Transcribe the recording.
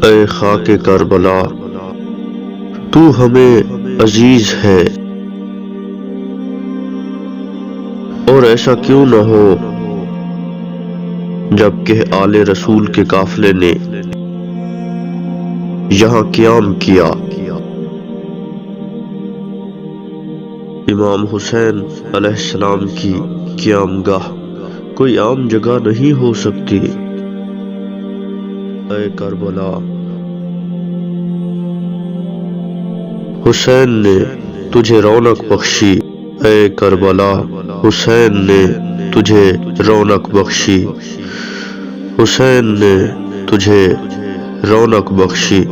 اے خاک کربلا تو ہمیں عزیز ہے، اور ایسا کیوں نہ ہو جبکہ آل رسول کے قافلے نے یہاں قیام کیا۔ امام حسین علیہ السلام کی قیام گاہ کوئی عام جگہ نہیں ہو سکتی۔ اے کربلا، حسین نے تجھے رونق بخشی، اے کربلا، حسین نے تجھے رونق بخشی، حسین نے تجھے رونق بخشی۔